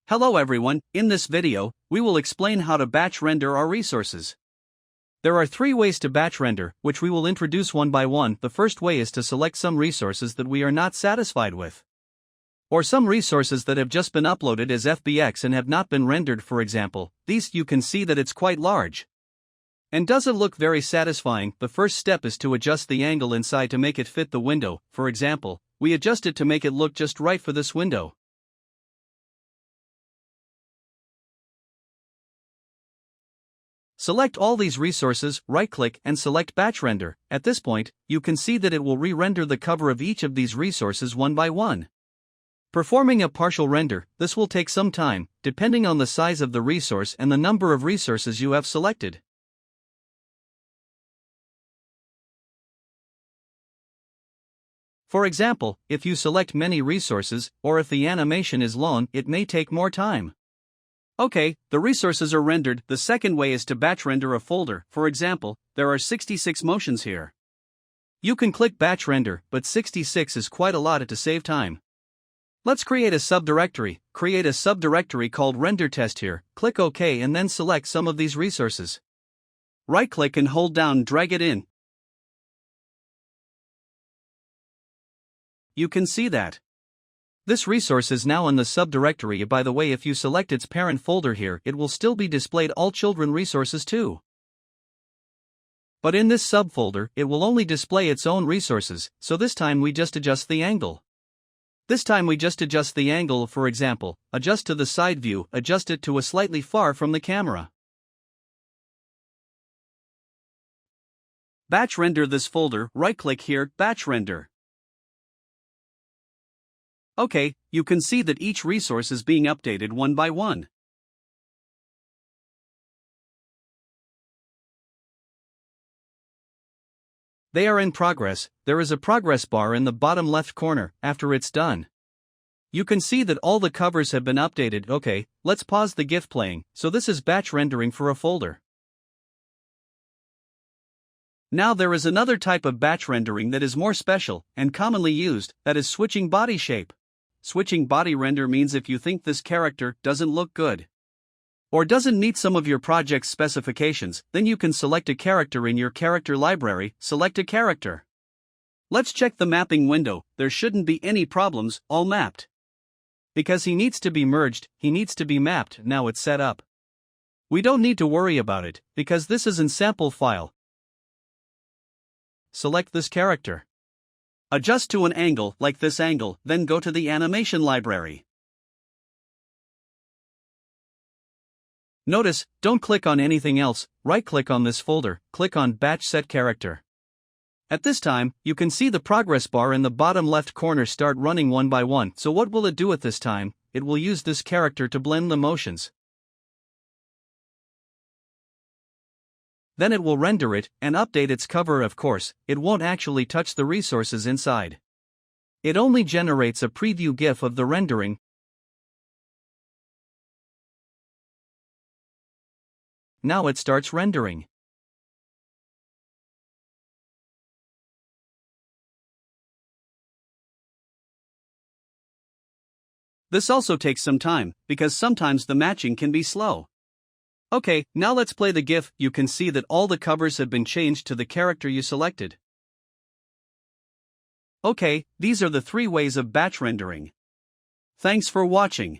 Hello everyone, in this video, we will explain how to batch render our resources. There are three ways to batch render, which we will introduce one by one. The first way is to select some resources that we are not satisfied with, or some resources that have just been uploaded as FBX and have not been rendered. For example, these you can see that it's quite large. And does it look very satisfying? The first step is to adjust the angle inside to make it fit the window. For example, we adjust it to make it look just right for this window. Select all these resources, right-click and select Batch Render. At this point, you can see that it will re-render the cover of each of these resources one by one. Performing a partial render, this will take some time, depending on the size of the resource and the number of resources you have selected. For example, if you select many resources, or if the animation is long, it may take more time. Okay, the resources are rendered. The second way is to batch render a folder. For example, there are 66 motions here. You can click batch render, but 66 is quite a lot to save time. Let's create a subdirectory. Create a subdirectory called render test here. Click OK and then select some of these resources. Right-click and hold down, drag it in. You can see that this resource is now in the subdirectory. By the way, if you select its parent folder here, it will still be displayed all children resources too. But in this subfolder, it will only display its own resources, so this time we just adjust the angle. For example, adjust to the side view, adjust it to a slightly far from the camera. Batch render this folder, right-click here, batch render. Okay, you can see that each resource is being updated one by one. They are in progress. There is a progress bar in the bottom left corner. After it's done, you can see that all the covers have been updated. Okay, let's pause the GIF playing. So this is batch rendering for a folder. Now there is another type of batch rendering that is more special and commonly used, that is switching body shape. Switching body render means if you think this character doesn't look good or doesn't meet some of your project's specifications, then you can select a character in your character library. Select a character. Let's check the mapping window. There shouldn't be any problems, all mapped. Because he needs to be merged, he needs to be mapped. Now it's set up. We don't need to worry about it, because this is in sample file. Select this character. Adjust to an angle, like this angle, then go to the animation library. Notice, don't click on anything else, right-click on this folder, click on Batch Set Character. At this time, you can see the progress bar in the bottom left corner start running one by one. So what will it do at this time? It will use this character to blend the motions. Then it will render it and update its cover. Of course, it won't actually touch the resources inside. It only generates a preview GIF of the rendering. Now it starts rendering. This also takes some time, because sometimes the matching can be slow. Okay, now let's play the GIF. You can see that all the covers have been changed to the character you selected. Okay, these are the three ways of batch rendering. Thanks for watching.